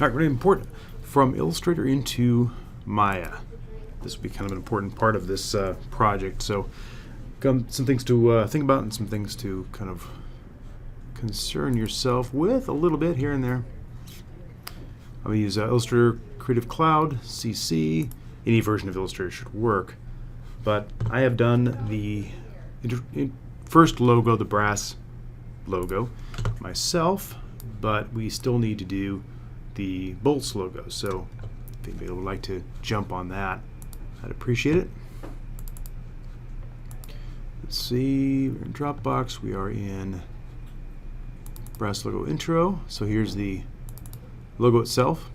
All right, we're going to import from Illustrator into Maya. This will be kind of an important part of this project. So some things to think about and some things to kind of concern yourself with a little bit here and there. I'm going to use Illustrator Creative Cloud, CC. Any version of Illustrator should work. But I have done the first logo, the brass logo, myself, but we still need to do the bolts logo. So if anybody would like to jump on that, I'd appreciate it. Let's see, we're in Dropbox, we are in brass logo intro. So here's the logo itself.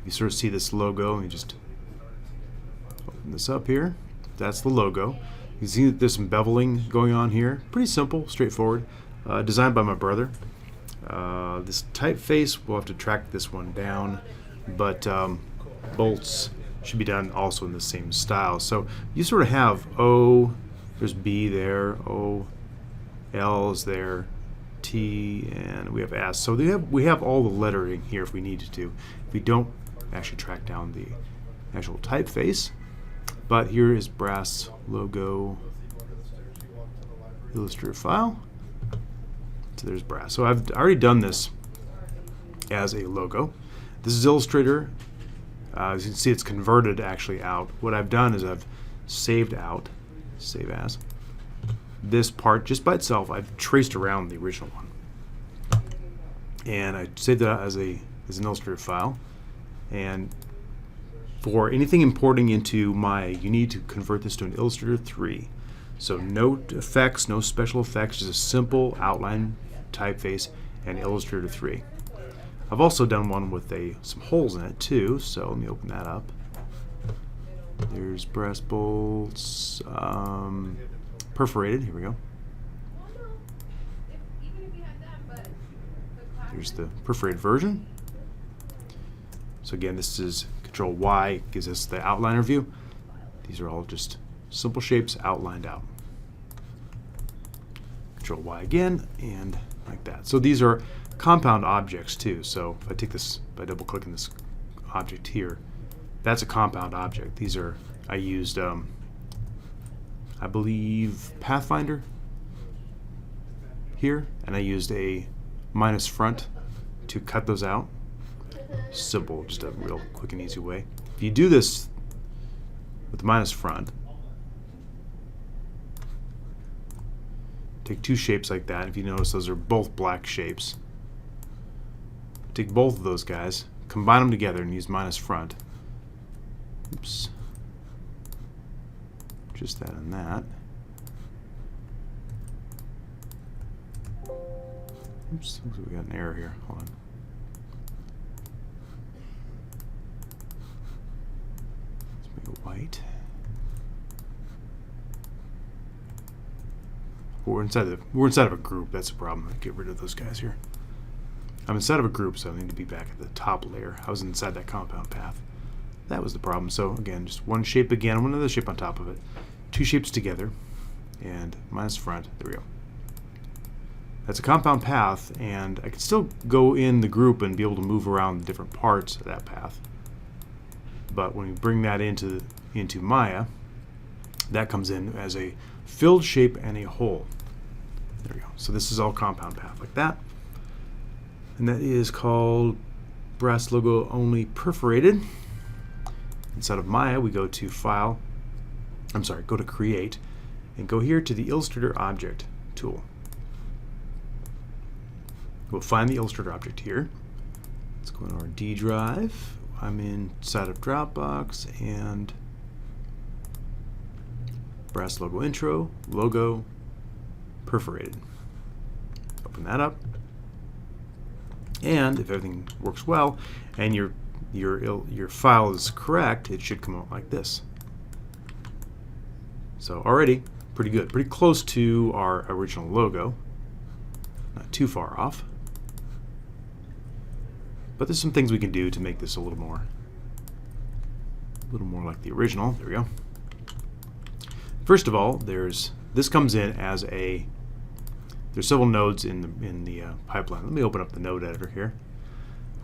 You sort of see this logo, and you just open this up here. That's the logo. You can see that there's some beveling going on here. Pretty simple, straightforward. Designed by my brother. This typeface, we'll have to track this one down, but bolts should be done also in the same style. So you sort of have O, there's B there, O, L is there, T, and we have S. So we have all the lettering here if we needed to. If we don't actually track down the actual typeface, but here is brass logo Illustrator file. So there's brass. So I've already done this as a logo. This is Illustrator. As you can see, it's converted actually out. What I've done is I've saved out, save as, this part just by itself. I've traced around the original one, and I saved it out as an Illustrator file. And for anything importing into Maya, you need to convert this to an Illustrator 3. So no effects, no special effects, just a simple outline, typeface, and Illustrator 3. I've also done one with some holes in it too, so let me open that up. There's brass bolts, perforated, here we go. Here's the perforated version. So again, this is Control Y, gives us the outliner view. These are all just simple shapes outlined out. Control Y again, and like that. So these are compound objects too. So if I take this, by double clicking this object here, that's a compound object. These are, I used, I believe, Pathfinder here, and I used a minus front to cut those out. Simple, just a real quick and easy way. If you do this with the minus front, take two shapes like that. If you notice, those are both black shapes. Take both of those guys, combine them together, and use minus front. Oops. Just that and that. Oops, looks like we got an error here. Hold on. Let's make it white. We're inside of a group. That's the problem. Get rid of those guys here. I'm inside of a group, so I need to be back at the top layer. I was inside that compound path. That was the problem. So again, just one shape again, one other shape on top of it. Two shapes together, and minus front. There we go. That's a compound path, and I can still go in the group and be able to move around the different parts of that path. But when we bring that into Maya, that comes in as a filled shape and a hole. There we go. So this is all compound path like that. And that is called brass logo only perforated. Inside of Maya, we go to File, go to Create, and go here to the Illustrator Object tool. We'll find the Illustrator object here. Let's go into our D drive. I'm inside of Dropbox, and brass logo intro, logo, perforated. Open that up. And if everything works well and your file is correct, it should come out like this. So already pretty good, pretty close to our original logo, not too far off. But there's some things we can do to make this a little more like the original. There we go. First of all, this comes in as there's several nodes in the pipeline. Let me open up the node editor here.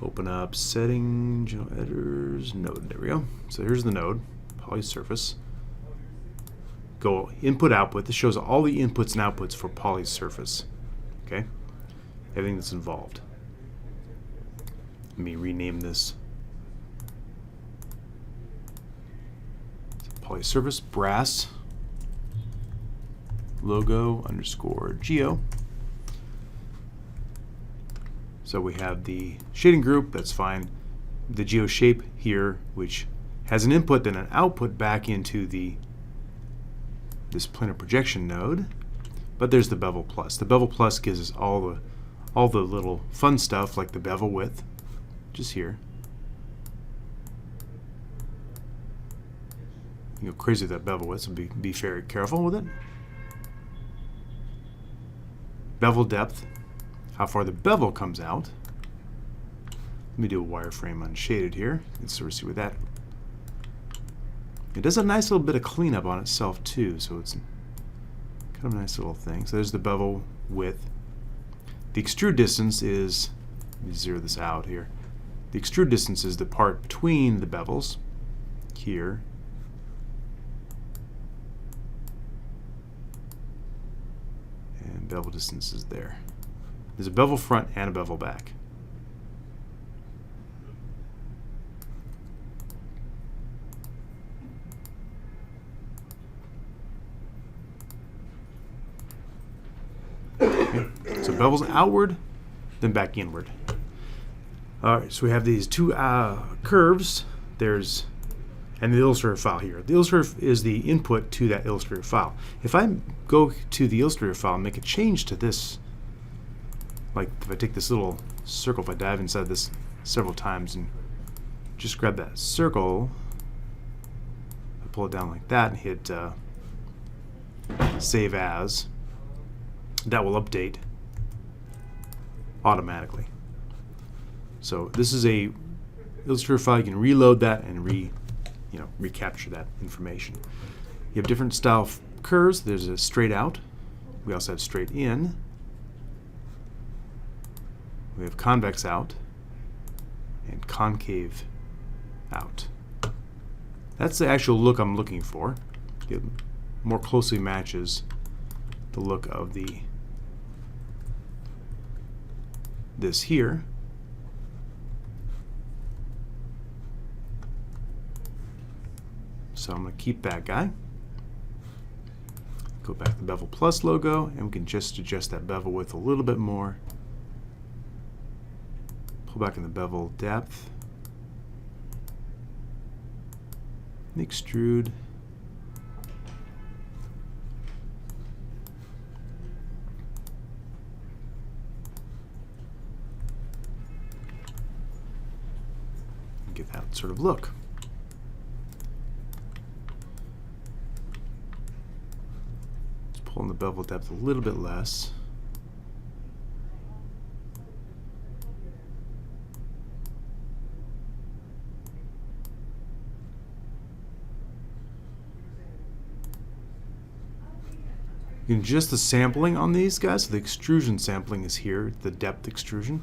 Open up setting, general editors, node. There we go. So here's the node, polysurface. Go input output. This shows all the inputs and outputs for polysurface. Okay, everything that's involved. Let me rename this. Polysurface brass logo underscore geo. So we have the shading group, that's fine. The geo shape here, which has an input and an output back into this planar projection node. But there's the bevel plus. The bevel plus gives us all the little fun stuff like the bevel width, which is here. You go crazy with that bevel width, so be very careful with it. Bevel depth, how far the bevel comes out. Let me do a wireframe unshaded here and sort of see what that. It does a nice little bit of cleanup on itself too, so it's kind of a nice little thing. So there's the bevel width. The extrude distance is, let me zero this out here. The extrude distance is the part between the bevels here. And bevel distance is there. There's a bevel front and a bevel back. Okay. So bevels outward, then back inward. All right, so we have these two curves. There's and the Illustrator file here. The Illustrator is the input to that Illustrator file. If I go to the Illustrator file and make a change to this, like if I take this little circle, if I dive inside this several times and just grab that circle, I pull it down like that and hit save as, that will update automatically. So this is a Illustrator file. You can reload that and recapture that information. You have different style curves. There's a straight out. We also have straight in. We have convex out and concave out. That's the actual look I'm looking for. It more closely matches the look of this here. So I'm going to keep that guy. Go back to the Bevel Plus logo, and we can just adjust that bevel width a little bit more. Pull back in the bevel depth. And extrude. And get that sort of look. Pulling the bevel depth a little bit less. You can adjust the sampling on these guys. So the extrusion sampling is here, the depth extrusion.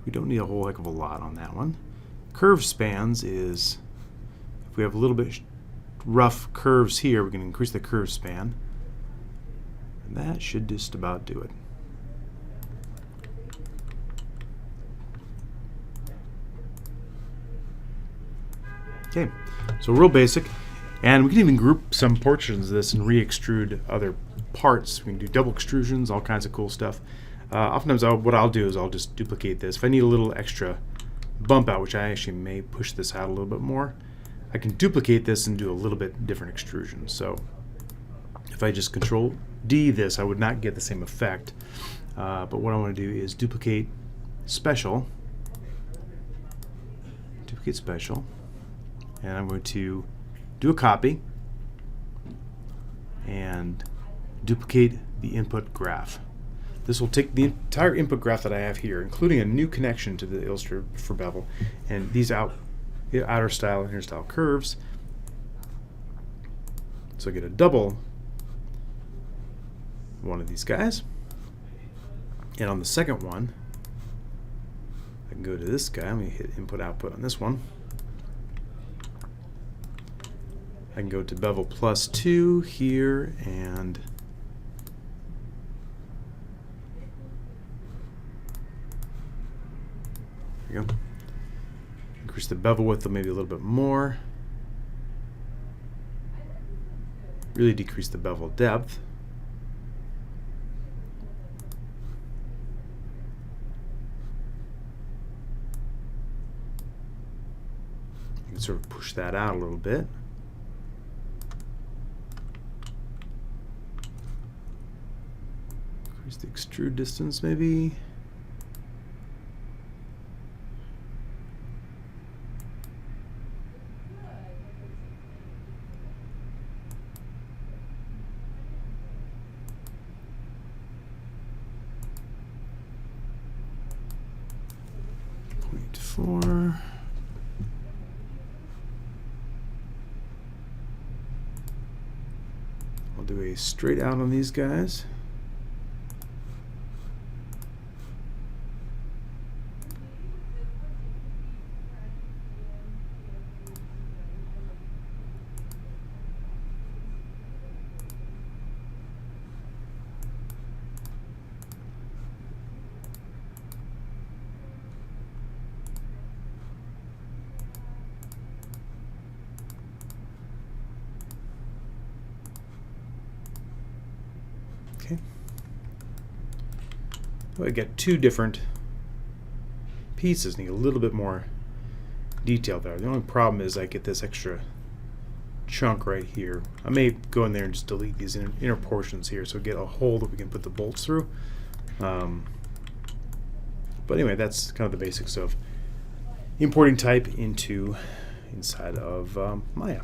We don't need a whole heck of a lot on that one. Curve spans is, if we have a little bit rough curves here, we can increase the curve span. And that should just about do it. Okay, so real basic. And we can even group some portions of this and re-extrude other parts. We can do double extrusions, all kinds of cool stuff. Oftentimes what I'll do is I'll just duplicate this. If I need a little extra bump out, which I actually may push this out a little bit more, I can duplicate this and do a little bit different extrusion. So if I just Control D this, I would not get the same effect. But what I want to do is duplicate special, and I'm going to do a copy and duplicate the input graph. This will take the entire input graph that I have here, including a new connection to the Illustrator for bevel, and these outer style and inner style curves. So I get a double one of these guys, and on the second one I can go to this guy. Let me hit input output on this one. I can go to bevel +2 here, and there you go. Increase the bevel width maybe a little bit more. Really decrease the bevel depth. You can sort of push that out a little bit. Increase the extrude distance maybe. .4. I'll do a straight out on these guys. Okay. So I get two different pieces, need a little bit more detail there. The only problem is I get this extra chunk right here. I may go in there and just delete these inner portions here so we get a hole that we can put the bolts through. But anyway, that's kind of the basics of importing type inside of Maya.